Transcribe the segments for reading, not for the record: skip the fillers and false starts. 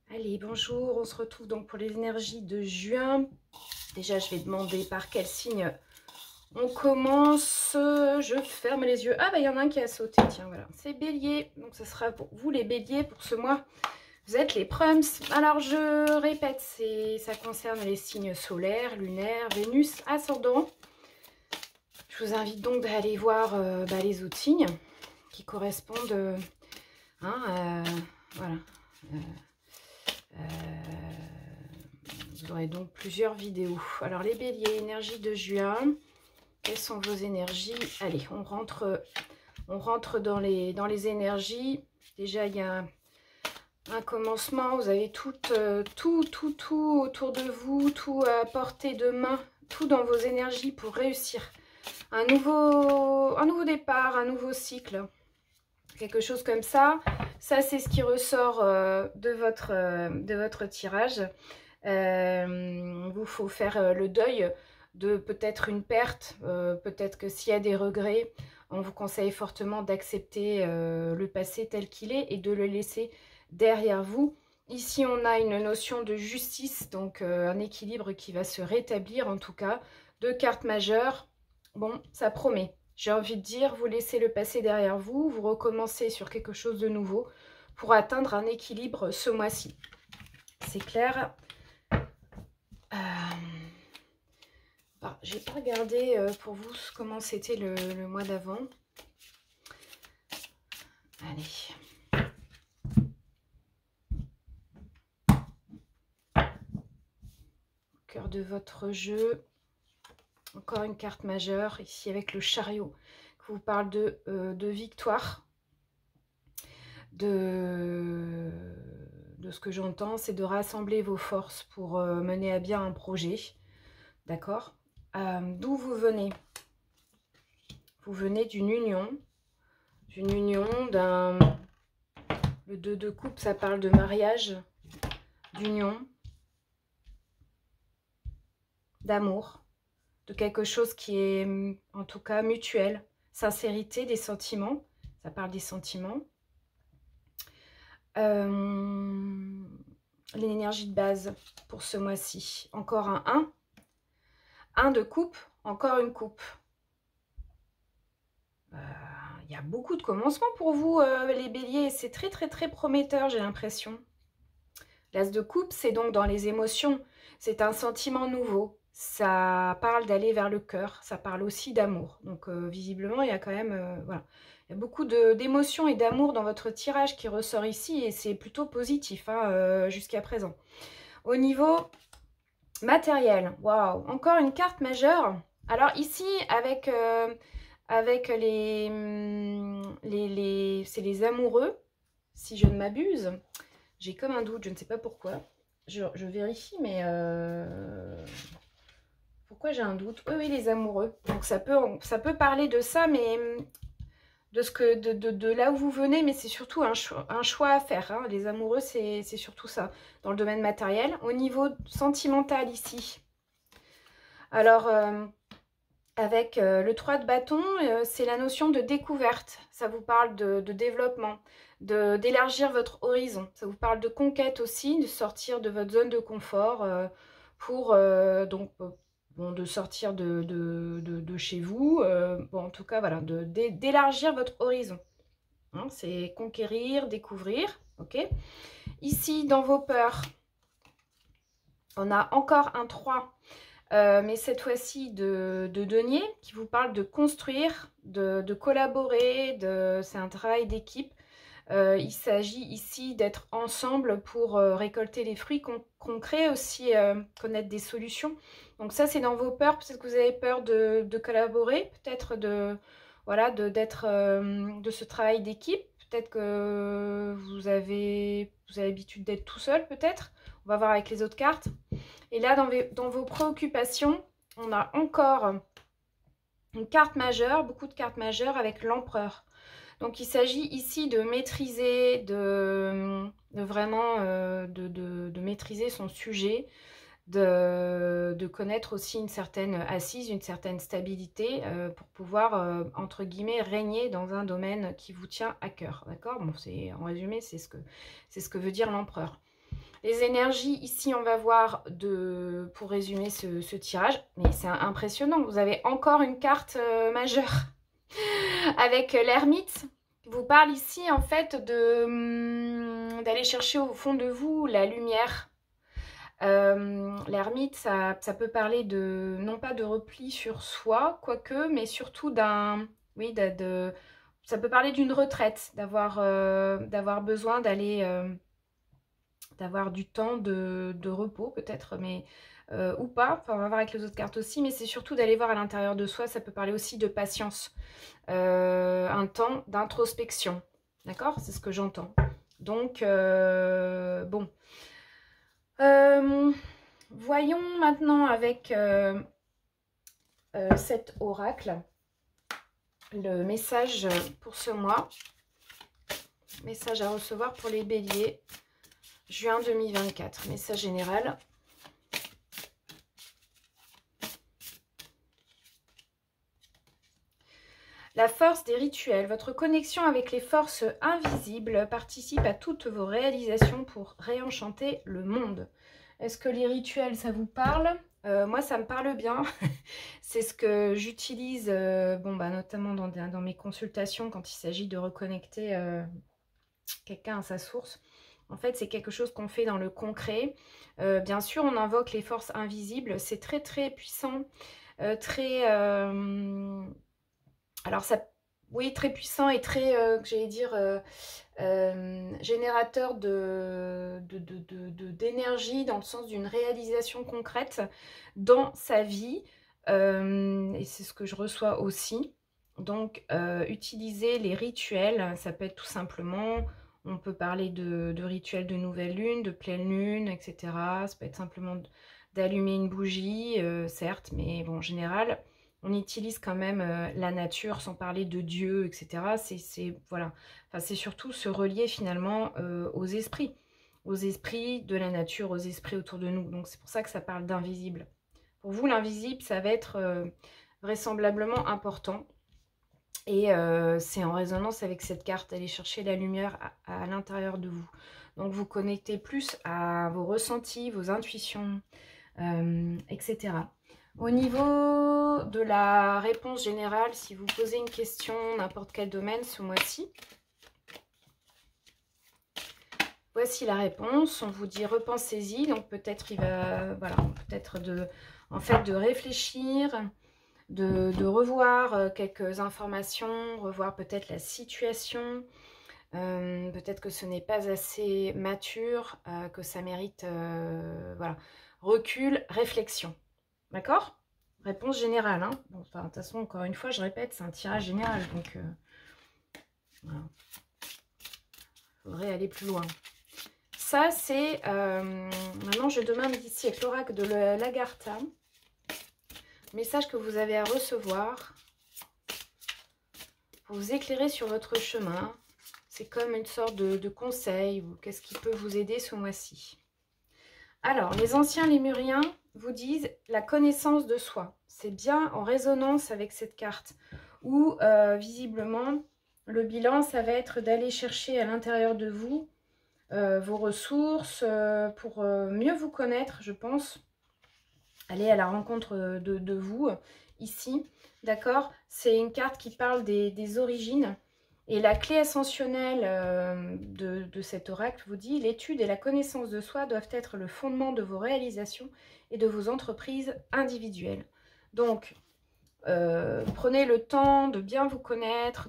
Allez, bonjour, on se retrouve donc pour les énergies de juin. Déjà, je vais demander par quel signe on commence. Je ferme les yeux. Ah, bah, il y en a un qui a sauté, tiens, voilà. C'est Bélier, donc ce sera pour vous les Béliers pour ce mois. Vous êtes les Prums. Alors, je répète, ça concerne les signes solaires, lunaires, Vénus, ascendant. Je vous invite donc d'aller voir les autres signes qui correspondent, voilà. Vous aurez donc plusieurs vidéos. Alors les béliers, énergie de juin. Quelles sont vos énergies? Allez, on rentre dans les énergies. Déjà, il y a un commencement. Vous avez tout autour de vous, tout à portée de main, tout dans vos énergies pour réussir. Un nouveau départ, un nouveau cycle. Quelque chose comme ça. Ça, c'est ce qui ressort de votre tirage. Vous faut faire le deuil de peut-être une perte, peut-être que s'il y a des regrets, on vous conseille fortement d'accepter le passé tel qu'il est et de le laisser derrière vous. Ici, on a une notion de justice, donc un équilibre qui va se rétablir en tout cas. Deux cartes majeures, bon, ça promet. J'ai envie de dire, vous laissez le passé derrière vous, vous recommencez sur quelque chose de nouveau pour atteindre un équilibre ce mois-ci. C'est clair. J'ai pas regardé pour vous comment c'était le mois d'avant. Allez. Au cœur de votre jeu, encore une carte majeure, ici avec le chariot, qui vous parle de victoire. De ce que j'entends, c'est de rassembler vos forces pour mener à bien un projet. D'accord? D'où vous venez? Vous venez d'une union, d'un... Le 2 de coupe, ça parle de mariage, d'union, d'amour, de quelque chose qui est en tout cas mutuel, sincérité, des sentiments, ça parle des sentiments. L'énergie de base pour ce mois-ci, encore un 1. 1 de coupe, encore une coupe. Il y a beaucoup de commencements pour vous, les béliers. C'est très, très, très prometteur, j'ai l'impression. L'as de coupe, c'est donc dans les émotions. C'est un sentiment nouveau. Ça parle d'aller vers le cœur. Ça parle aussi d'amour. Donc, visiblement, il y a quand même... voilà. Il y a beaucoup d'émotions et d'amour dans votre tirage qui ressort ici. Et c'est plutôt positif jusqu'à présent. Au niveau matériel, waouh, encore une carte majeure. Alors ici, avec c'est les amoureux, si je ne m'abuse. J'ai comme un doute, je ne sais pas pourquoi. Je vérifie, mais pourquoi j'ai un doute? Oui, les amoureux. Donc ça peut parler de ça, mais de là où vous venez, mais c'est surtout un choix à faire. Hein. Les amoureux, c'est surtout ça, dans le domaine matériel. Au niveau sentimental ici, alors... avec le 3 de bâton, c'est la notion de découverte. Ça vous parle de développement, d'élargir votre horizon. Ça vous parle de conquête aussi, de sortir de votre zone de confort pour de sortir de chez vous. En tout cas, voilà, d'élargir votre horizon. Hein, c'est conquérir, découvrir. Ok. Ici, dans vos peurs, on a encore un 3. Mais cette fois-ci de denier qui vous parle de construire, de collaborer, c'est un travail d'équipe. Il s'agit ici d'être ensemble pour récolter les fruits concrets, aussi connaître des solutions. Donc ça, c'est dans vos peurs. Peut-être que vous avez peur de collaborer, peut-être de ce travail d'équipe. Peut-être que vous avez l'habitude d'être tout seul, peut-être. On va voir avec les autres cartes. Et là, dans vos préoccupations, on a encore une carte majeure, beaucoup de cartes majeures avec l'empereur. Donc, il s'agit ici de maîtriser, de maîtriser son sujet, de connaître aussi une certaine assise, une certaine stabilité pour pouvoir, entre guillemets, régner dans un domaine qui vous tient à cœur. D'accord? Bon, en résumé, c'est ce que veut dire l'empereur. Les énergies, ici, on va voir, pour résumer ce tirage, mais c'est impressionnant. Vous avez encore une carte majeure avec l'ermite. Qui vous parle ici, en fait, d'aller chercher au fond de vous la lumière. L'ermite, ça peut parler de, non pas de repli sur soi, quoique, mais surtout d'un, oui, ça peut parler d'une retraite, d'avoir besoin d'aller, d'avoir du temps de repos peut-être, mais ou pas, enfin, on va voir avec les autres cartes aussi, mais c'est surtout d'aller voir à l'intérieur de soi. Ça peut parler aussi de patience, un temps d'introspection, d'accord? C'est ce que j'entends. Donc, bon. Voyons maintenant avec cet oracle le message pour ce mois. Message à recevoir pour les béliers. Juin 2024. Message général. La force des rituels. Votre connexion avec les forces invisibles participe à toutes vos réalisations pour réenchanter le monde. Est-ce que les rituels, ça vous parle? Moi, ça me parle bien. C'est ce que j'utilise notamment dans mes consultations quand il s'agit de reconnecter quelqu'un à sa source. En fait, c'est quelque chose qu'on fait dans le concret. Bien sûr, on invoque les forces invisibles. C'est très, très puissant. Alors, ça, oui, très puissant et très, j'allais dire, générateur d'énergie dans le sens d'une réalisation concrète dans sa vie. Et c'est ce que je reçois aussi. Donc, utiliser les rituels, ça peut être tout simplement, on peut parler de rituels de nouvelle lune, de pleine lune, etc. Ça peut être simplement d'allumer une bougie, certes, mais bon, en général, on utilise quand même la nature, sans parler de Dieu, etc. Voilà. Enfin, c'est surtout se relier finalement aux esprits de la nature, aux esprits autour de nous. Donc, c'est pour ça que ça parle d'invisible. Pour vous, l'invisible, ça va être vraisemblablement important. Et c'est en résonance avec cette carte, aller chercher la lumière à l'intérieur de vous. Donc, vous connectez plus à vos ressentis, vos intuitions, etc. Au niveau de la réponse générale, si vous posez une question, n'importe quel domaine ce mois-ci, voici la réponse. On vous dit repensez-y. Donc peut-être il va, voilà, peut-être de réfléchir, de revoir quelques informations, revoir peut-être la situation. Peut-être que ce n'est pas assez mature, que ça mérite voilà, recul, réflexion. D'accord? Réponse générale. Hein. Bon, enfin, de toute façon, encore une fois, je répète, c'est un tirage général. Donc, voilà. Faudrait aller plus loin. Ça, c'est... maintenant, je demande ici avec l'oracle de l'Agartha. Message que vous avez à recevoir pour vous éclairer sur votre chemin. C'est comme une sorte de conseil ou qu'est-ce qui peut vous aider ce mois-ci. Alors, les anciens lémuriens vous disent la connaissance de soi. C'est bien en résonance avec cette carte où, visiblement, le bilan, ça va être d'aller chercher à l'intérieur de vous vos ressources pour mieux vous connaître, je pense. Aller à la rencontre de vous, ici, d'accord? C'est une carte qui parle des origines. Et la clé ascensionnelle de cet oracle vous dit « L'étude et la connaissance de soi doivent être le fondement de vos réalisations et de vos entreprises individuelles. » Donc, prenez le temps de bien vous connaître,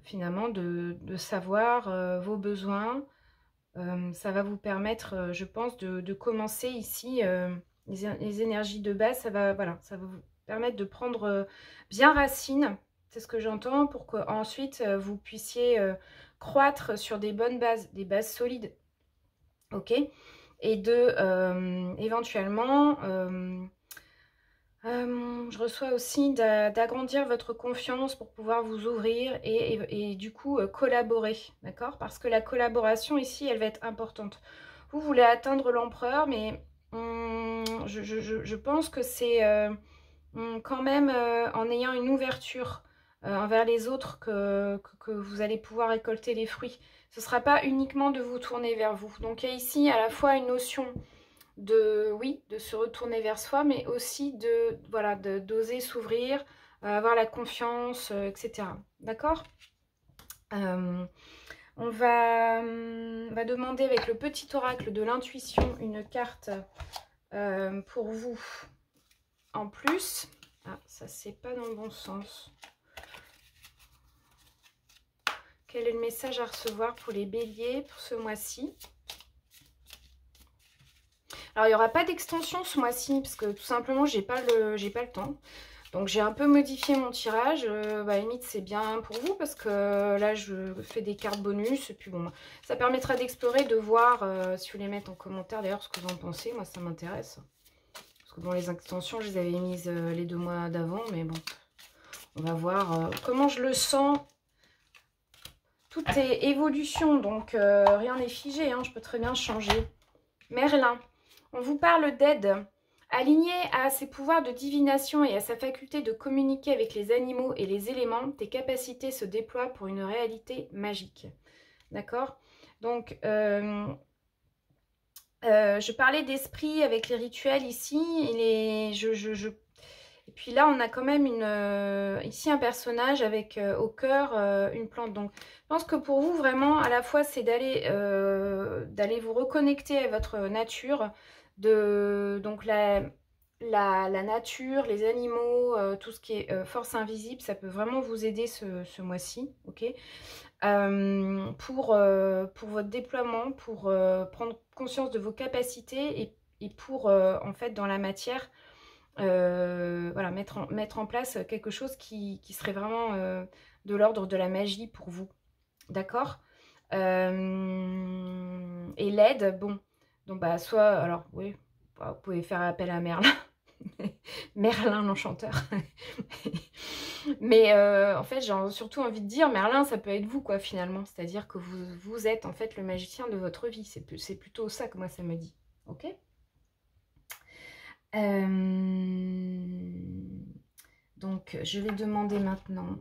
finalement de savoir vos besoins. Ça va vous permettre, je pense, de commencer ici les énergies de base. Ça va vous permettre de prendre bien racine, c'est ce que j'entends, pour qu'ensuite vous puissiez croître sur des bonnes bases, des bases solides. Ok? Et éventuellement, je reçois aussi d'agrandir votre confiance pour pouvoir vous ouvrir et du coup collaborer, d'accord? Parce que la collaboration ici, elle va être importante. Vous voulez atteindre l'empereur, mais je pense que c'est quand même en ayant une ouverture envers les autres que vous allez pouvoir récolter les fruits. Ce ne sera pas uniquement de vous tourner vers vous. Donc il y a ici à la fois une notion de, oui, de se retourner vers soi, mais aussi de, voilà, d'oser s'ouvrir, avoir la confiance, etc. D'accord ? On va demander avec le petit oracle de l'intuition une carte pour vous en plus. Ah, ça c'est pas dans le bon sens. Quel est le message à recevoir pour les béliers pour ce mois-ci? Alors, il n'y aura pas d'extension ce mois-ci, parce que tout simplement, j'ai pas le temps. Donc, j'ai un peu modifié mon tirage. À la limite, c'est bien pour vous, parce que là, je fais des cartes bonus. Et puis, bon, ça permettra d'explorer, de voir, si vous les mettez en commentaire, d'ailleurs, ce que vous en pensez. Moi, ça m'intéresse. Parce que, bon, les extensions, je les avais mises les 2 mois d'avant. Mais bon, on va voir comment je le sens. Tout est évolution, donc rien n'est figé, hein, je peux très bien changer. Merlin, on vous parle d'aide. Aligné à ses pouvoirs de divination et à sa faculté de communiquer avec les animaux et les éléments, tes capacités se déploient pour une réalité magique. D'accord? Donc, je parlais d'esprit avec les rituels ici. Et et puis là, on a quand même ici un personnage avec au cœur une plante. Donc, je pense que pour vous, vraiment, à la fois, c'est d'aller vous reconnecter à votre nature. Donc, la nature, les animaux, tout ce qui est force invisible, ça peut vraiment vous aider ce mois-ci. Ok, pour votre déploiement, pour prendre conscience de vos capacités et pour, en fait, dans la matière, voilà, mettre en place quelque chose qui serait vraiment de l'ordre de la magie pour vous. D'accord? Et l'aide, bon, donc bah soit, alors oui, vous pouvez faire appel à Merlin. Merlin l'enchanteur. Mais en fait, j'ai surtout envie de dire, Merlin, ça peut être vous, quoi, finalement. C'est-à-dire que vous êtes, en fait, le magicien de votre vie. C'est plutôt ça que moi, ça me dit. Ok? Donc, je vais demander maintenant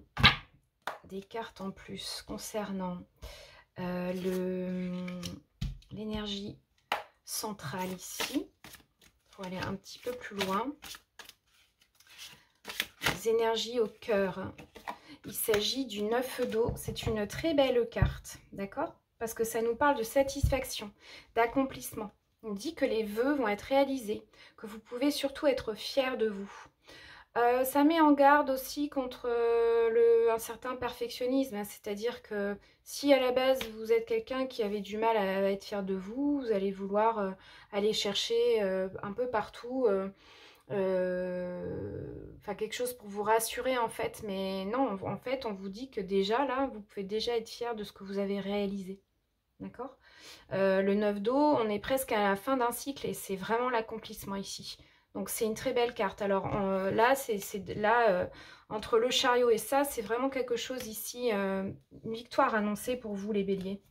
des cartes en plus concernant l'énergie centrale ici. Pour aller un petit peu plus loin. Les énergies au cœur. Il s'agit du 9 d'eau. C'est une très belle carte, d'accord? Parce que ça nous parle de satisfaction, d'accomplissement. On dit que les vœux vont être réalisés, que vous pouvez surtout être fiers de vous. Ça met en garde aussi contre un certain perfectionnisme, hein, c'est-à-dire que si à la base vous êtes quelqu'un qui avait du mal à être fier de vous, vous allez vouloir aller chercher un peu partout quelque chose pour vous rassurer en fait, mais non, en fait on vous dit que déjà là vous pouvez déjà être fier de ce que vous avez réalisé, d'accord? Le 9 d'eau, on est presque à la fin d'un cycle et c'est vraiment l'accomplissement ici. Donc c'est une très belle carte. Alors là, entre le chariot et ça, c'est vraiment quelque chose ici, une victoire annoncée pour vous les béliers.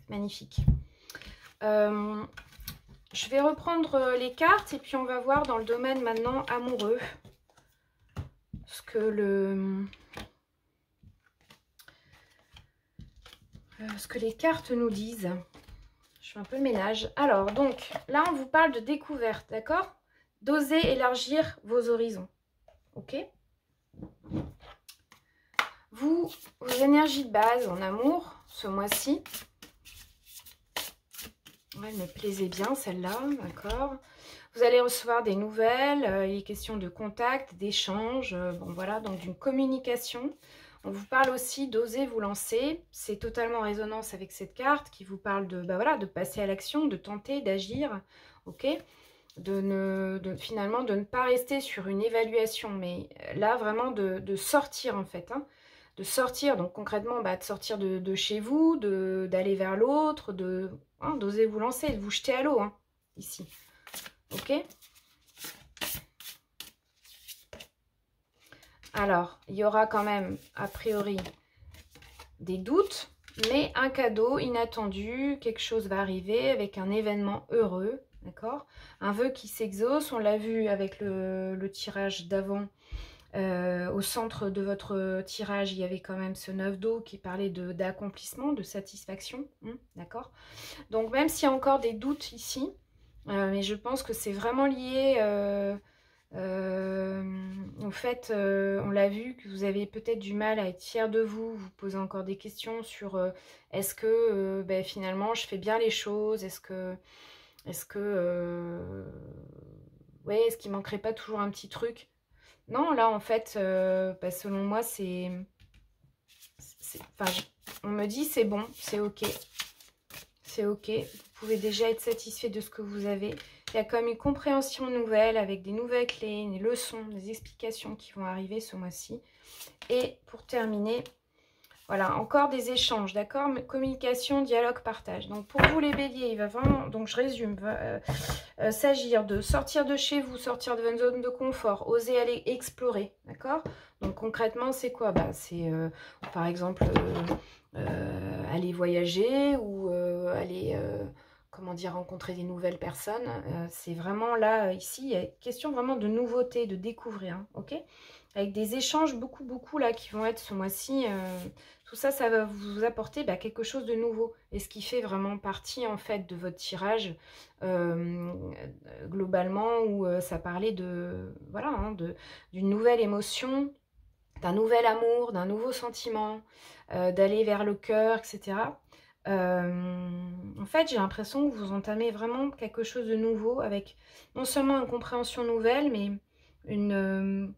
Magnifique. Je vais reprendre les cartes et puis on va voir dans le domaine maintenant amoureux ce que les cartes nous disent. Je fais un peu le ménage. Alors, donc, là, on vous parle de découverte, d'accord? D'oser élargir vos horizons. Ok? Vos énergies de base en amour, ce mois-ci. Ouais, elle me plaisait bien, celle-là, d'accord? Vous allez recevoir des nouvelles, il est question de contact, d'échange, bon voilà, donc d'une communication. On vous parle aussi d'oser vous lancer. C'est totalement en résonance avec cette carte qui vous parle de, voilà, de passer à l'action, de tenter, d'agir, ok? Finalement, de ne pas rester sur une évaluation, mais là, vraiment de sortir, en fait. Hein, de sortir, donc concrètement, de sortir de chez vous, d'aller vers l'autre, d'oser vous lancer, de vous jeter à l'eau, hein, ici. Ok? Alors, il y aura quand même, a priori, des doutes, mais un cadeau inattendu, quelque chose va arriver avec un événement heureux, d'accord? Un vœu qui s'exauce, on l'a vu avec le tirage d'avant, Au centre de votre tirage, il y avait quand même ce 9 d'eau qui parlait d'accomplissement, de satisfaction. D'accord? Donc même s'il y a encore des doutes ici, mais je pense que c'est vraiment lié au fait, on l'a vu, que vous avez peut-être du mal à être fier de vous. Vous posez encore des questions sur est-ce que finalement je fais bien les choses, ouais, est-ce qu'il manquerait pas toujours un petit truc? Non, là en fait, selon moi enfin, on me dit c'est bon, c'est ok. C'est ok, vous pouvez déjà être satisfait de ce que vous avez. Il y a comme une compréhension nouvelle avec des nouvelles clés, des leçons, des explications qui vont arriver ce mois-ci. Et pour terminer, voilà, encore des échanges, d'accord? Communication, dialogue, partage. Donc pour vous les béliers, il va vraiment, donc je résume, s'agir de sortir de chez vous, sortir de votre zone de confort, oser aller explorer, d'accord? Donc concrètement, c'est quoi? C'est par exemple aller voyager ou aller comment dire, rencontrer des nouvelles personnes. C'est vraiment là, ici, il y a question vraiment de nouveauté, de découvrir, hein, ok? Avec des échanges beaucoup là qui vont être ce mois-ci. Tout ça, ça va vous apporter quelque chose de nouveau. Et ce qui fait vraiment partie en fait de votre tirage globalement, où ça parlait de voilà, hein, d'une nouvelle émotion, d'un nouvel amour, d'un nouveau sentiment, d'aller vers le cœur, etc. En fait, j'ai l'impression que vous entamez vraiment quelque chose de nouveau avec non seulement une compréhension nouvelle, mais une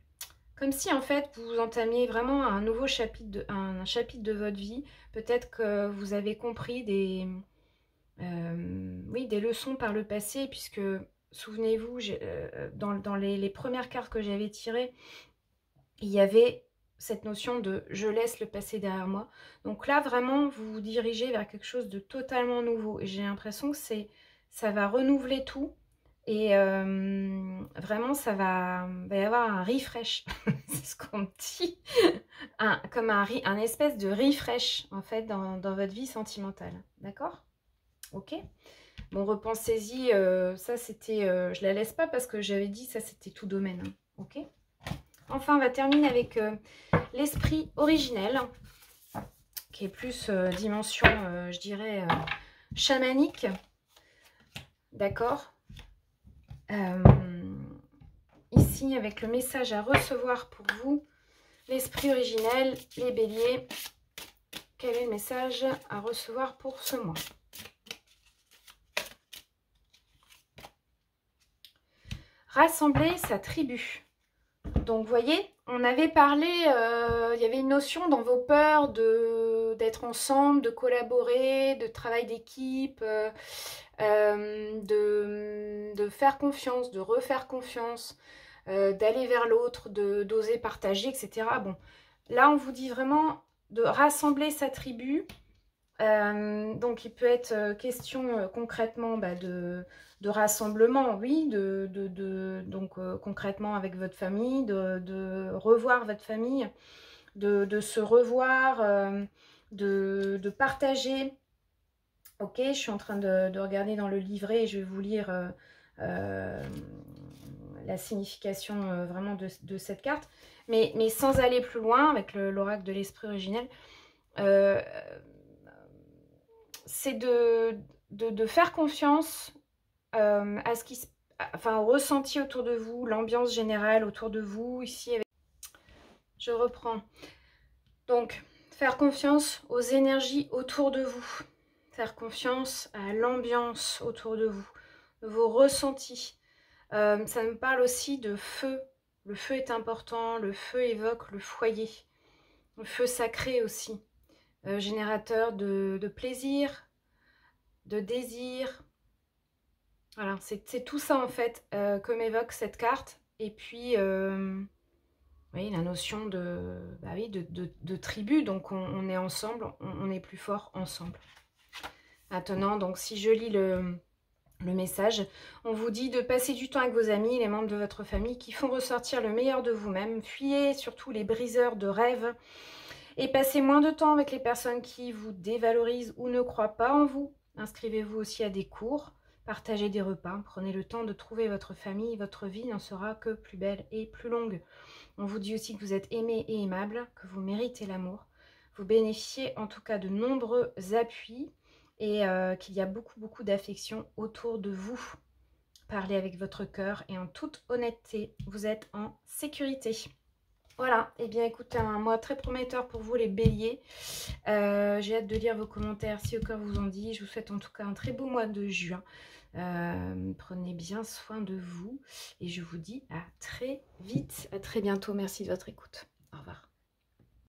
comme si en fait vous entamiez vraiment un nouveau chapitre, un chapitre de votre vie. Peut-être que vous avez compris oui, des leçons par le passé, puisque souvenez-vous, dans les premières cartes que j'avais tirées, il y avait cette notion de je laisse le passé derrière moi. Donc là, vraiment, vous vous dirigez vers quelque chose de totalement nouveau. Et j'ai l'impression que ça va renouveler tout. Et vraiment, va y avoir un refresh. C'est ce qu'on me dit. Comme un espèce de refresh, en fait, dans votre vie sentimentale. D'accord? Ok? Bon, repensez-y. Ça, c'était... je la laisse pas parce que j'avais dit ça, c'était tout domaine. Hein. Ok? Enfin, on va terminer avec l'esprit originel, qui est plus dimension, je dirais, chamanique. D'accord? Ici, avec le message à recevoir pour vous, l'esprit originel, les béliers. Quel est le message à recevoir pour ce mois? Rassembler sa tribu. Donc, vous voyez, on avait parlé, il y avait une notion dans vos peurs d'être ensemble, de collaborer, de travail d'équipe, de faire confiance, de refaire confiance, d'aller vers l'autre, d'oser partager, etc. Bon, là, on vous dit vraiment de rassembler sa tribu. Donc, il peut être question concrètement de rassemblement, oui, donc concrètement avec votre famille, de revoir votre famille, de se revoir, de partager. Ok, je suis en train de regarder dans le livret et je vais vous lire la signification vraiment de cette carte. Mais sans aller plus loin avec l'oracle de l'esprit originel, c'est de faire confiance à ce qui se enfin, au ressenti autour de vous, l'ambiance générale autour de vous, ici, avec... Je reprends. Donc, faire confiance aux énergies autour de vous. Faire confiance à l'ambiance autour de vous, de vos ressentis. Ça me parle aussi de feu. Le feu est important, le feu évoque le foyer. Le feu sacré aussi. Générateur de plaisir, de désir. Voilà, c'est tout ça en fait que m'évoque cette carte. Et puis, oui, la notion de tribu. Donc, on est ensemble, on est plus fort ensemble. Maintenant, donc, si je lis le message, on vous dit de passer du temps avec vos amis, les membres de votre famille qui font ressortir le meilleur de vous-même. Fuyez surtout les briseurs de rêves et passez moins de temps avec les personnes qui vous dévalorisent ou ne croient pas en vous. Inscrivez-vous aussi à des cours, partagez des repas, prenez le temps de trouver votre famille, votre vie n'en sera que plus belle et plus longue. On vous dit aussi que vous êtes aimé et aimable, que vous méritez l'amour. Vous bénéficiez en tout cas de nombreux appuis et qu'il y a beaucoup d'affection autour de vous. Parlez avec votre cœur et en toute honnêteté, vous êtes en sécurité. Voilà, et bien écoutez, un mois très prometteur pour vous les béliers. J'ai hâte de lire vos commentaires si au cœur vous en dit. Je vous souhaite en tout cas un très beau mois de juin. Prenez bien soin de vous et je vous dis à très vite, à très bientôt. Merci de votre écoute. Au revoir.